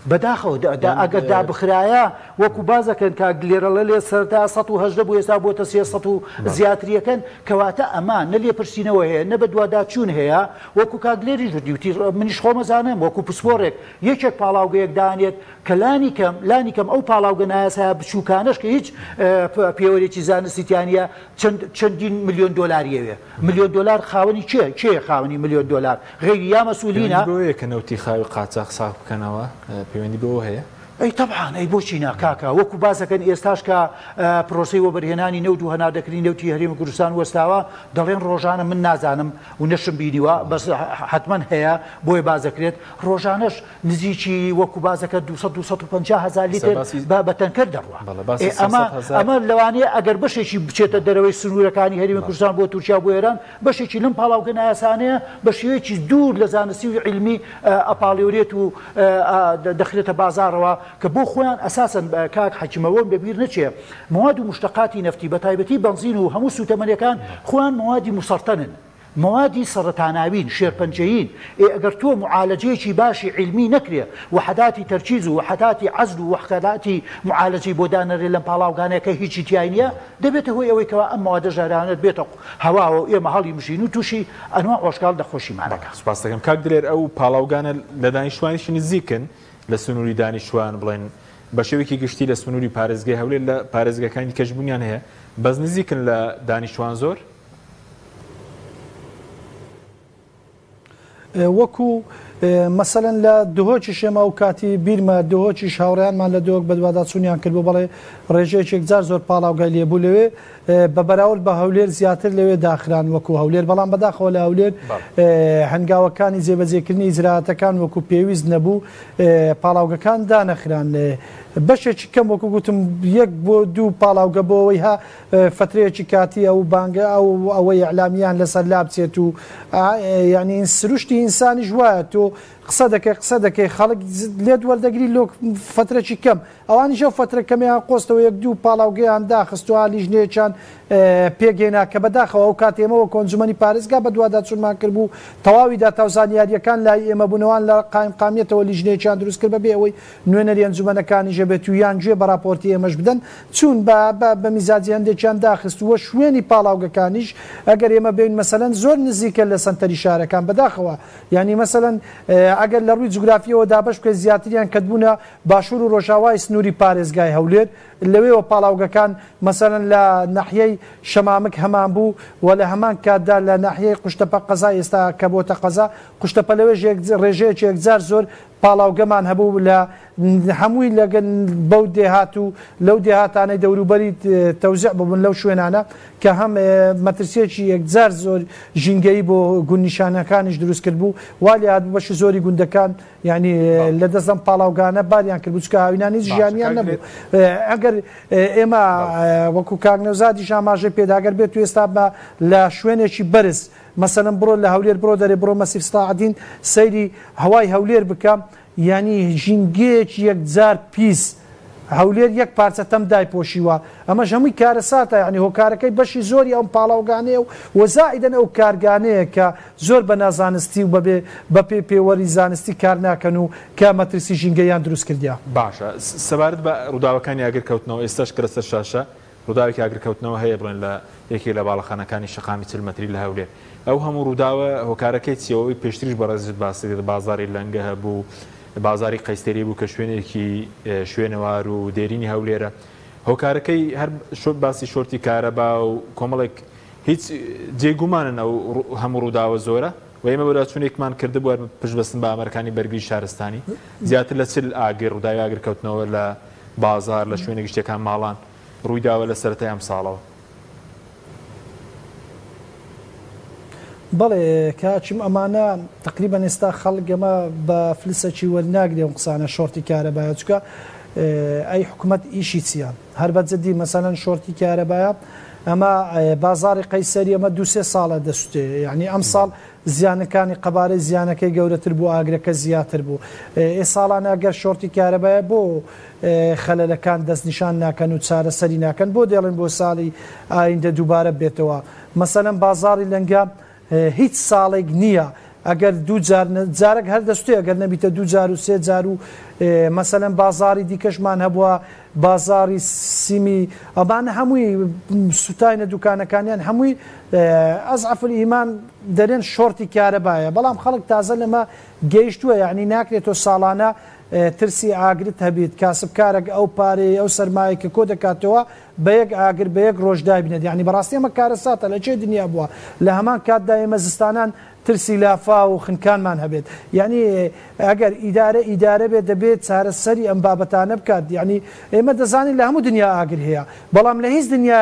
بەداخەوە ئەگەر دابخرایە وەکو بازەکەن کە گلێرەڵە لێ سەرتا 110 بوو ئێستا بۆتە 300 و زیاتریەکەن کەواتە ئەمان نە لێ پرسیینەوە هەیە نە بە دوواداچوون هەیە وەکو کاگلێری دیوتی منیش خۆمەزانم وەکو پسپۆرێک یەکێک پاڵاوگەیەک دانێت کە لانی کەم ئەو پاڵاوگە نایاسایە بچووکانش کە هیچ پێوەرێکی زانستیانە چەندین ملیۆن دۆلاریەوێ ملیۆن دۆلار خاوەنی کێ خاوەنی ملیۆن دۆلار غێری یا مەسئولینە کە نەوتی خاوی قاچاق ساغ بکەنەوە پەیوەندی بەوە هەیە ئەی طبعاً ئەی بۆچی ناکاکە وەکو بازەکەن ئێستاش کە پرۆسی وەبەرهێنانی نەوت و هەناردەکردنی نەوتی هەرێمی کوردستان وەستاوە دەڵێن ڕۆژانە من نازانم و نەشم بینیوە بەس حتمما هەیە بۆی بازەکرێت ڕۆژانەش نزیکی وەکو بازەکە 250 هزار لیتر بە تەنکەر دەڕوە ئەمە لەوانەیە ئەگەر بەشێکی بچێتە دەرەوەی سنوورەکانی هەرێمی کوردستان بۆ تورکیا بۆ ئێران بەشێکی لەم پاڵاوگە نایاسانەیە بە شێوەیەکی دوور لە زانستی و علمی ئەپاڵێورێت و دەخرێتە بازارەوە کە بۆ خۆیان ئەساسن کاک حەکیمەوە بەبیر نەچێ مواد و مشتقاتی نەفتی بە تایبەتی بنزین و هەموو سوتەمەنیەکان خۆیان موادی مسەرتەنن موادی سەرەتاناوین شێرپەنجەیین ئەگەر تۆ معالەجەیەکی باشی علمی نەکرێ وحداتی تەرکیز و وحداتی عەزل و وحداتی معالەجەی بۆ دانەرێ لەم پاڵاوگانەکە هیچی تیای نییە دەبێتە هۆی ئەوەی کەوا ئەم موادە ژارانت بێتە هەواوە ئێمە هەڵی مشین و تووشی ئەنواع ئۆشکال دەخۆشیمانەکە سوپاس دەکەم کاک دلێر ئەو پاڵاوگانە لە دانیشتوانیشی نزیکن لە سنووری دانیشتوان بڵێن بە شێوەیەکی گشتی لە سنووری پارێزگای هەولێر لە پارێزگەکانی کەشبوونیان هەیە بەس نزیکن لە دانیشتوان زۆر وەکو مەسەلەن لە دهۆکی شێمە و کاتی بیرمە دهۆکی هاوڕێیانمان لە دۆک بە دوواداچوونیان کرد بۆ بەڵێ ڕێژەیەکێک جار زۆر پاڵاوگای لێبوو لەوێ بە بەراورد بە هەولێر زیاتر لەوێ داخران وەکو هەولێر بەڵام بەداخەوە لە هەولێر هەنگاوەکانی جێبەجێکردنی ئیجراعاتەکان وەکو پێویست نەبوو پاڵاوگەکان دانەخران بەشێکی کەم وەکو گوتم 1 بۆ 2 پاڵاوگە بۆ ئەوەی ها فترەیەکی کاتی ئەو بانگە ئەوەی ئەعلامیان لەسەر لا بچێت و یعنی سروشتی ئینسانی ژوایە تۆ قسە دەکەی خەڵک لێت وەردەگری لۆ فترەی کەم ئەوانیش ئەو فترە کەمیان قۆستەوە 1-2 پاڵاوگەیان داخستووە لیژنەیەکیان پێگەینا کە بەداخەوە ئەو کات ئێمەوە کۆنجومەنی پارێزگا بە دوواداچوونمان کرد بوو تەواویدا تاوزانیاریەکان لای ئێمە بوونەوەن لە قایمقامیەتەوە لیژنەیەکیان دروست کرد بەبێ ئەوەی نوێنەری ئەنجومەنەکانی ژەبێت و یان گوێ بە راپۆرتی ئێمەش بدەن چوون بە میزاجی هەندێکیان داخستووە شوێنی پاڵاوگەکانیش ئەگەر ئێمە بین مەسەلەن زۆر نزیکە لە سنتەری شارەکان بەداخەوە یعنی مەسەلەن ئەگەر لە ڕووی جوگرافیەوە دابش بکە زیاتریان کەدبوونە باشوور و ڕۆژاوای سنووری پارێزگای هەولێر لەوێەوە پاڵاوگەکان مەسەلەن لە ناحیەی شەمامک هەمان بوو و لە هەمان کاتدا لە ناحیەی قوشتەپە قەزا ئێستا کە بۆتە قەزا قوشتەپە لەوێ ڕێژەیەکی یەکجار زۆر پاڵاوگەمان هەبوو لە هەمووی لەگەن بەو دێهات و لەو دێهاتانەی دەوروبەری تەوزیع ببوون لەو شوێنانە کە هەم مەترسیەکی یەکجار زۆر ژینگەی بۆ گوندنیشانەکانیش دروست کرد بوو والی هاتبوو بەشی زۆری گوندەکان یعنی لە دەستم پاڵاوگانە باریان کرد بچکە هاوینانی ژیانیان نەبوو ئەگەر ئێمە وەکو کاگنەوزادیش ئاماژەی پێداگەر بێت و ئێستا بە لە شوێنێکی بەرز مثلا بڕۆ لە هەولێر بڕۆ دەرێ بڕۆ مەسیف ستاعدین سەیری هەوای هەولێر بکە یعنی ژینگەیەکی یەکجار پیس هەولێر یەک پارچە تەم دایپۆشیوە ئەمەش هەمووی کارەساتە یعنی هۆکارەکەی بەشی زۆری ئەم پاڵاوگانەیە و وەزائیدەن ئەو کارگانەیە کە زۆر بە نازانستی و بە پێوەری زانستی کار ناکەن و کە مەترسی ژینگەیان دروست کردیا. باشە سەبارەت بە ڕووداوەکانی ئاگرکەوتنەوە ئێستاش کەرەسەر شاشە ڕووداوێکی ئاگرکەوتنەوە هەیە بڵێن لە یەکێک لە باڵەخانەکانی شەقامی 40 مەتری لە هەولێر ئەو هەموو ڕووداوە هۆکارەکەی چیەوەی پێشتریش بەڕێزت باسی بازاری لەنگە هەبوو بازاری قەیسەری بوو کە شوێنێکی شوێنەوار و دێرینی هەولێرە هۆکارەکەی هەر باسی شۆرتی کارەبا و کۆمەڵێک هیچ جێگومانن ئەو هەموو ڕووداوە زۆرە و ئێمە بەراچوونێکمان کردبووە پشتبەستن بە ئەمریکانی بەرگری شارستانی زیاتر لە 40 ئاگر ڕووداوی ئاگرکەوتنەوە لە بازار لە شوێنێکی شتێکان ماڵان ڕوویداوە لە سەرەتای ئەم ساڵەوە. بەڵێ کاچم ئەمانە تقریبا ئێستا خەڵک ئەمە بە فلسەکی وەرناگرێ و قسانە شۆرتی کارەبایە چکە ئەی حکوومەت ئیشی چیان هەر بەجددی مەسەلەن شۆرتی کارەبایە ئەمە بازاری قەیسەری ئەمە 2-3 ساڵە دەسوتێ یعنی ئەم ساڵ زیانەکانی قەبارەی زیانەکەی گەورەتر بوو ئاگرەکە زیاتر بوو ئێ ساڵانە ئەگەر شۆرتی کارەبایە بۆ خەلەلەکان دەستنیشان ناکەن و چارەسەری ناکەن بۆ دێڵن بۆ ساڵی ئایندە دووبارە بێتەوە مەسەلەن بازاری لەنگە هیچ ساڵێک نییە ئەگەر دوو جارێک هەر دەستێ ئەگەر نەبیتە 2 جار و 3 جار و مەسەلەن بازاری دیکەشمان هەبووە بازاری سیمی ئەمانە هەمووی سوتاینە دوکانەکانیان هەمووی ئەزعەفل ئیمان دەرێن شۆرتی کارەبایە بەڵام خەڵک تازە لەمە گەیشتووە یعنی ناکرێتەوە ساڵانە ترسی ئاگرت هەبێت کاسبکارێک ئەو پارەی ئەو سەرمایە کە کۆ دەکاتەوە بە یەک ئاگر بە یەک ڕۆژدای بنێت یعنی بەڕاستی ئەمە کارەساتە لە چێ دنیا بووە لە هەمان کاتدا ئێمە زستانان ترسی لافا و خنکانمان هەبێت یعنی ئەگەر ئیدارە بێت دەبێت چارەسەری ئەم بابەتانە بکات یعنی ئێمە دەزانین لە هەموو دنیا ئاگر هەیە بەڵام لە هیچ دنیا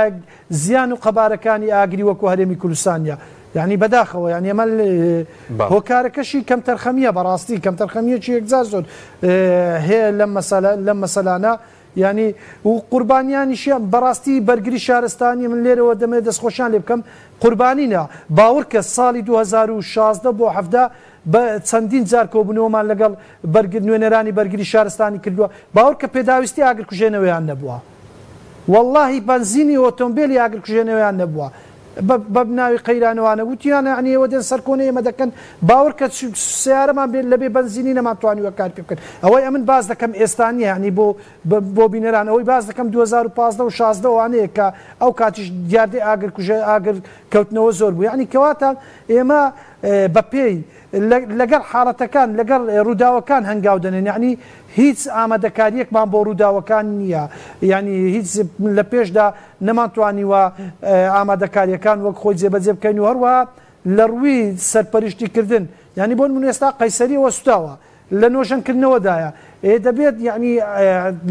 زیان و قەبارەکانی ئاگری وەکو هەرێمی کوردستانە یعنی بەداخەوە یعنی ئەمە هۆکارەکەشی کەم تەرخەمیە بەڕاستی کەم تەرخەمیەکی یەکجار زۆر هەیە لەم مەسەلانە ینی و قوربانیانیشیان بەڕاستی بەرگری شارستانی من لێرەوە دەمێت دەستخۆشیان لێ بکەم قوربانینە باور کە ساڵی 2016 بۆ 17 بە چەندین جار کۆبوونەوەمان لەگەڵ نوێنەرانی بەرگری شارستانی کردووە باور کە پێداویستی ئاگرکوژێنەوەیان نەبووە واللهی بنزینی ئۆتۆمبیلی ئاگرکوژێنەوەیان نەبووە بە بناوی قەیرانەوانە وتیانە عنی ئێوە دێن سەرکۆنە ئێمە دەکەن باور کە سیارەمان بێت لەبێ بنزینی نەماتوانیوە کار پێ بکەن ئەوەی ئەمن باز دەکەم ئێستانی ینی بۆ بینەران ئەوەی باز دەکەم 2015 و 16 وانەیە کە ئەو کاتیش دیاردەی ئاگر کەوتنەوە زۆر بوو یعنی کەواتە ئێمە بە پێی لەگەڵ حاڵەتەکان لەگەڵ ڕووداوەکان هەنگاو دەنێن یعنی هیچ ئامادەکاریەکمان بۆ ڕووداوەکان نییە یعنی هیچ لە پێشدا نەمانتوانیوە ئامادەکاریەکان وەک خۆی جێبەجێ بکەین و هەروە لە ڕووی سەرپەرشتیکردن ینی بۆ من ئێستا قەیسەری وەستاوە لە نۆژەنکردنەوەدایە دەبێت یعنی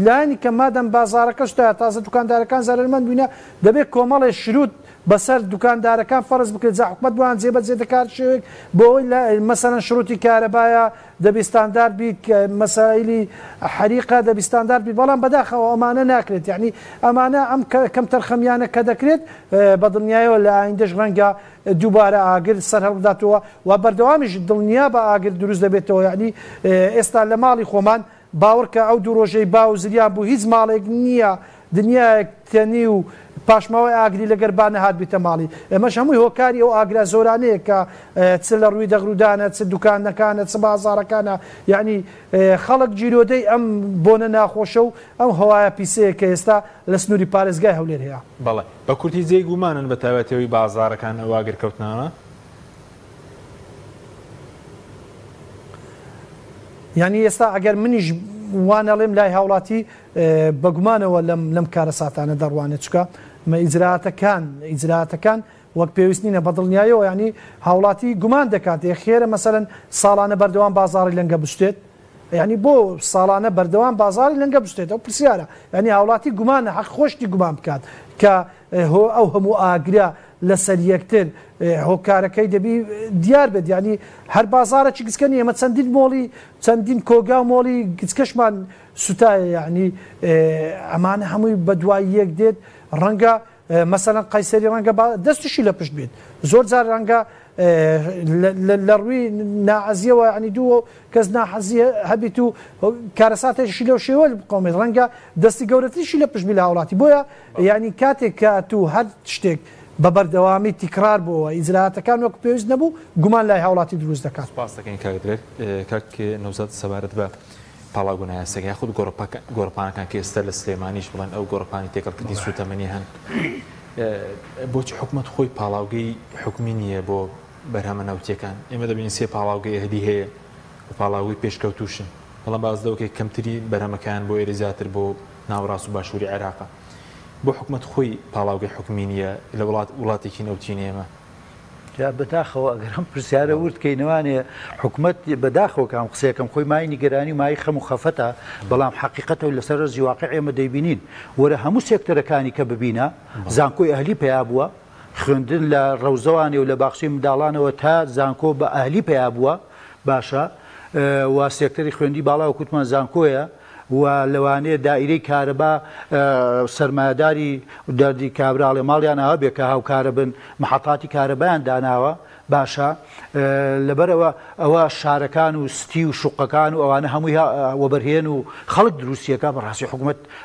لایانی کە مادەم بازارەکە شتە تازە دوکاندارەکان زەرمەند بووینە دەبێت کۆمەڵێ شروت بەسەر دوکاندارەکان فەرز بکرێت جا حکومەت بۆیان جێبەجێ دەکات شوێک بۆ مەسەلەن شروتی کارەبایە دەبیستاندار بیت مەسائلی حریقە دەبیستاندار بیت بەڵام بەداخەوە ئەمانە ناکرێت یعنی ئەمانە ئەم کەم تەرخەمیانە کە دەکرێت بە دڵنیایەوە لە ئایندەش ڕەنگە دووبارە ئاگر سەر هەڵداتەوە و بەردەوامیش دڵنیا بە ئاگر دروست دەبێتەوە یعنی ئێستا لە ماڵی خۆمان باوەڕکە ئەو دوو ڕۆژەی با و زریان بوو هیچ ماڵێک نییە دنیایەک تێنی و پاشماوەی ئاگری لەگەربانە هات بیتە ماڵی ئەمەش هەمووی هۆکاری ئەو ئاگرا زۆرانەیە کە چ لە ڕووی دەغڕودانە چ دوکانەکانە چ بازارەکانە یعنی خەڵک جیرۆدەی ئەم بۆنە ناخۆشە و ئەم هەوایە پیسەیە کە ئێستا لە سنووری پارێزگای هەولێر هەیە بەڵێ بە کورتی جێی گومانن بە تایبەتەوەی بازارەکان ئەو ئاگرکەوتنانە یعنی ئێستا ئەگەر منیش وانەڵێم لای هاوڵاتی بەگومانەوە لەم کارە ساتانە دەڕوانێت چکە ئیجراعاتەکان وەک پێویست نینە بەدڵنیایەوە ینی هاوڵاتی گومان دەکات خێرە مەسەلەن ساڵانە بەردەوام بازاری لەنگە بشتێت ینی بۆ ساڵانە بەردەوام بازاری لەنگە بشتێت ئەو پرسیارە ینی هاوڵاتی گومانە حەق خۆشتی گومان بکات کە ئەو هەموو ئاگرا لەسەر یەکتر هۆکارەکەی دەبی دیار بێت ینی هەر بازارێکی گچکەنی ئێمە چەندین مۆڵی چەندین کۆگا و مۆڵی گچکەشمان سوتایە یعنی ئەمانە هەمووی بە دوای یەک دێت ڕەنگە مەسەلەن قەیسەری ڕەنگە دەستشی لە پشت بێت زۆر جار ڕەنگە لە ڕووی ناعەزیەوە ینی دوو کەس ناحەزیە هەبیت و کارەساتێکی لەو شێوە قومێت ڕەنگە دەستی گەورەتریشی لە پشتبی لە هاوڵاتی بۆیە ینی کاتێک کە تو هەر شتێک بە بەردەوامی تیکرار بووە ئیجراعاتەکان وەک پێویست نەبوو گومان لای هاوڵاتی دروست دەکات. سپاس دەکەین کاک کاک نەوزاد سەبارەت بە پاڵاوبوون یاسەکە یاخود گۆڕپانەکان کە ئێستا لە سلێمانیش بڵێن ئەو گۆڕپانی تێکەڵکردی سوتەمەنی هەن بۆچی حکوومەت خۆی پاڵاوگەی حکومی نییە بۆ بەرهەمە ناوتیەکان ئێمە دەبین سێ پاڵاوگەی هەدی هەیە و پاڵاوی پێشکەوتوشن بەڵام بازدەوەکەی کەمتری بەرهەمەکان بۆ ئێرە زیاتر بۆ ناوەڕاست و باشووری عێراقا بۆ حکوومەت خۆی پاڵاوگەی حکومی نییە لە وڵاتێکی نەوتین ئێمە بەداخەوە ئەگەر ئەم پرسیارە وردکەینەوانێ حکوومەت بەداخەوە کام قسەکەم خۆی مای نیگەرانی مای خەم و خەفەتە بەڵام حقیقەتەوە لەسەر ڕێزی واقع ئێمە دەیبینین وەرە هەموو سێکتەرەکانی کە ببینە زانکۆی ئەهلی پێیا بووە خوێندن لە ڕەوزەوانی و لە باخچی منداڵانەوە تا زانکۆ بە ئەهلی پێیا بووە باشە و سێکتەری خوێندی باڵا و کوتمان زانکۆیە و لەوانەیە دائیرەی کارەبا سەرمایهداری دەردی کابراڵێ ماڵیان ئاوا بێ کە هاوکارە بن محەتاتی کارەبایان داناوە باشە لەبەرەوە ئەوە شارەکان و ستی و شوقەکان و ئەوانە هەمووی وەبەرهێن و خەڵک دروستیەکە بەڕاستی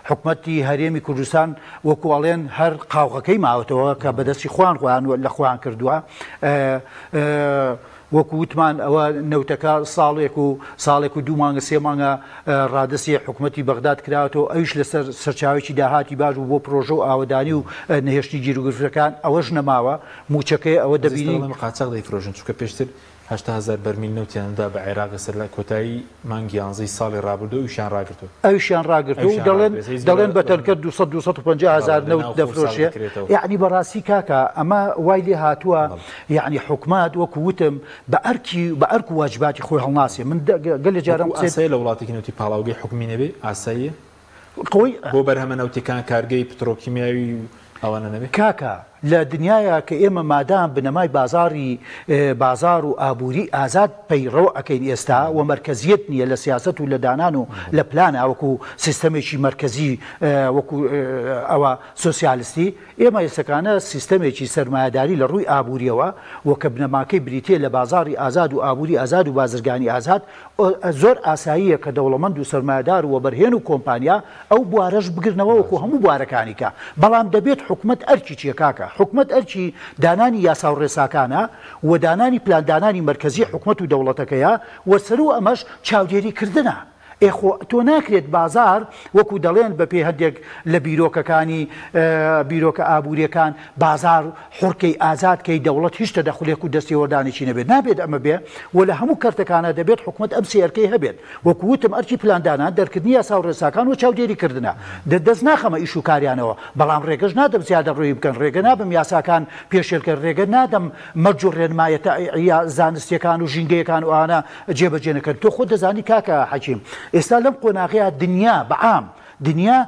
حکومەتی هەرێمی کوردستان وەکوڵێن هەر قاوغەکەی ماوەتەوە کە بەدەستی خوان خۆیان لە خۆیان کردووە وەکو وتمان ئەوە نەوتەکە ساڵێک و دوو مانگە سێ مانگە ڕادسی حکوومەتی بەغداد کراوەوە ئەویش لەسەر سەرچاوێکی داهاتی باش و بۆ پرۆژە و ئاوەدانی و نەهێشتی گیرروگرفەکان ئەوەش نەماوە موچەکەی ئەوە دەبینی قاچاق دەیفرۆژن چونکە پێشتر 8,000 بەرمیل نەوتیاندا بە عێراق سەر لە کۆتایی مانگی 11 ساڵی ڕابردوو ئەویشیان ڕاگرتو و دەڵێن بەتەنکە 250,000 نەوت دەفرۆشێ یعنی بەڕاستی کاکە ئەمە وای لێ هاتووە یعنی حکومات وەکو وتم بە ئەرک و واجباتی خۆی هەڵناسێ من گەلێ جارم قسەی لە وڵاتێکی نەوتی پاڵاوگەی حکومی نەبێ ئاساییە بۆ بەرهەمە نەوتەکان کارگەی پترۆکیمیاوی ئەوانە نەبێ کاکە لە دنیاە کە ئێمە مادام بنەمای بازار و ئابووری ئازاد پەیڕەوە ئەەکەین ئێستا و مرکزیت نییە لە سیاست و لە دانان و لە پلانە وەکو سیستەمێکی مرکزی وەکو ئەوە سۆسیالیستی ئێمە ئێستەکانە سیستەمێکی سەرمایهداری لە ڕووی ئابووریەوە وەکە بنەماکەی بریتێ لە بازاری ئازاد و ئابووری ئازاد و بازرگانی ئازاد زۆر ئاساییە کە دەوڵەمەند و سەرمایهدار و بەرهێن و کۆمپانیا ئەو بوارەش بگرنەوە وەکو هەموو بوارەکانیکە بەڵام دەبێت حکومەت ئەرکی چیە کاکە حکومەت ئەرکی دانانی یاسا و ڕێساکانە و دانانی پلاندانانی مرکزی حکومەت و دەوڵەتەکەیە وەسەر و ئەمەش چاودێریکردنە تۆ ناکرێت بازار وەکو دەڵێن بە پێ هەندێک لە بیرۆکە ئابوووریەکان بازار حڕکەی ئازادکەی دەوڵەت هیچ تەدەخولێک و دەستی وەردانێکی نەبێت نابێت ئەمە بێ و لە هەموو کارتەکانە دەبێت حکومەت ئەم سێرکەی هەبێت وەکو وتم ئەرکی پلاندانان دەرکردنی یاسا و ڕێساکان و چاودێریکردنە دەست ناخەمە ئیش و کاریانەوە بەڵام ڕێگەش نادەم زیادە ڕووی بکەن ڕێگە نابم یاساکان پێشێرکە ڕێگە نادەم مەرج و ڕێنمایەتە زانستیەکان و ژینگەیەکان و ئانە جێبەجێنەکەن تۆ خۆ دەزانی کاکە حەکیم ئێستا لەم قۆناغەیە دنیا بەعام دنیا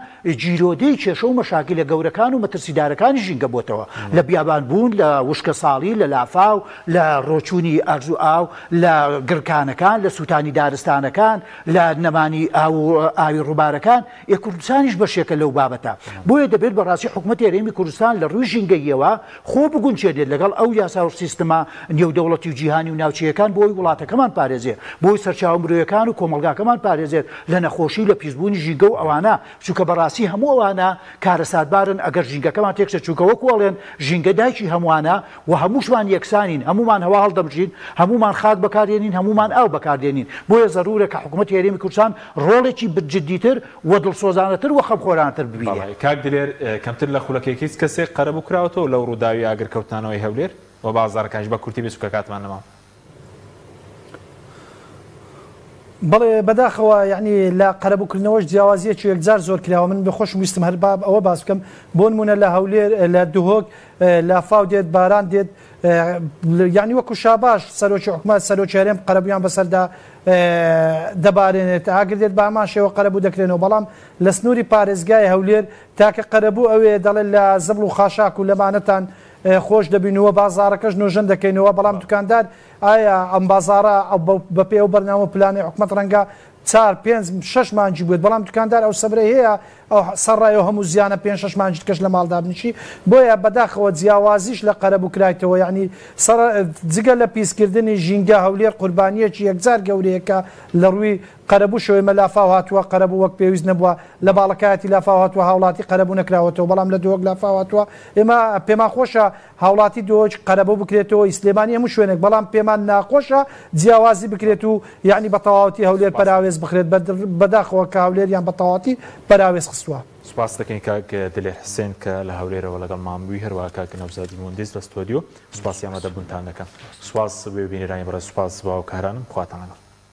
جیرۆدەی کێشە و مەشاکلە گەورەکان و مەترسیدارەکانی ژینگە بۆتەوە لە بیابان بوون لە وشکە ساڵی لە لافاو لە ڕۆچوونی ئەرزوو ئاو لە گڕکانەکان لە سووتانی دارستانەکان لە نەمانی ئاوی ڕووبارەکان کوردستانیش بەشێکە لەو بابەتە بۆیە دەبێت بەڕاستی حکومەت هەرێمی کوردستان لە ڕووی ژینگەیەوە خۆ بگونچێنێت لەگەڵ ئەو یاسا و سیستەما نێودەوڵەتی و جیهانی و ناوچەیەکان بۆی وڵاتەکەمان پارێزێت بۆی سەرچاو مرۆیەکان و کۆمەلگاکەمان پارێزێت لە نەخۆشی لە پیسبوونی ژینگە و ئەوانە چونکە بەڕاستی هەموو ئەوانە کارەساتبارن ئەگەر ژینگەکەمان تێکشە چووکە وەکوڵێن ژینگە دایکی هەمووانە و هەمووشمان یەکسانین هەمومان هەوا هەڵدەمژین هەمومان خاک بەکاردێنین هەمومان ئاو بەکاردێنین بۆیە زەرورە کە حکوومەتی هەرێمی کوردستان ڕۆڵێکی جددیتر و دڵسۆزانەتر و خەمخۆرانتر ببینێت. کاک دلێر کەمتر لە خولەکێکی کەسێک قەرەبوو کراوەتەوە لەو ڕووداوی ئاگرکەوتانەوەی هەولێر و بازارەکانش بە کورتی بێت کە کاتمان نەما بەڵێ بەداخەوە یعنی لە قەرەبووکردنەوەش جیاوازیەکی یەکجار زۆر کراوە من بخۆش ویستم هەر ئەوە باس بکەم بۆ نمونە لە هەولێر لە دوهۆک لافاو دێت باران دێت یعنی وەکو شاباش سەرۆکی حکومەت سەرۆکی هەرێم قەرەبوویان بەسەردا دەبارێنێت ئاگر دێت بە هەمان شێوە قەرەبوو دەکرێنەوە بەڵام لە سنووری پارێزگای هەولێر تاکە قەرەبوو ئەوێ دەڵێن لە زەبڵ و خاشاک و لەمانەتان خۆش دەبینەوە بازارەکەش نوۆژەن دەکەینەوە بەڵام دوکاندار ئایا ئەم بازارە بە پێ و بەرنامە پلانی حکومەت ڕەنگە 4 5 6 مانجی بێت بەڵام دوکاندار ئەو سەبرەی هەیە ئەو سەرڕای ئەو هەموو زیانە 5 مانج کەش لە ماڵدا بنیشی بۆیە بەداخەوە جیاوازیش لە قەرەبوو کرایتەوە یعنی جگە لە پیسکردنی ژینگە هەولێر قوربانیەکی یەکجار گەورەیەکە لە ڕووی قەرەبوو شەوەی مەلافاو هاتووە قەرەبوو وەک پێویست نەبووە لە باڵەکایەتی لافاو هاتووە هاوڵاتی قەرەبوو نەکراوەتەوە بەڵام لە دۆک لافاو هاتووە ئێمە پێمان خۆشە هاوڵاتی دۆچ قەرەبوو بکرێتەوە ئیسلێمانی هەموو شوێنێک بەڵام پێمان ناخۆشە جیاوازی بکرێت و یعنی بە تەواوەتی هەولێر پەراوێز بخرێت بەداخەوە کە هەولێریان بە تەواوەتی پەراوێز خستووە. سپاس دەکەین کاک دلێر حسێن کە لە هەولێرەوە لەگەڵ مامووی هەروە کاک نەوزادی موندیز لە ستۆدیۆ سوپاسی ئەمەدەبوونتان دەکەم. سوپاس بێبینیرانی بەڕێز سوپاس باوکارانم خواتان لەگەڵ.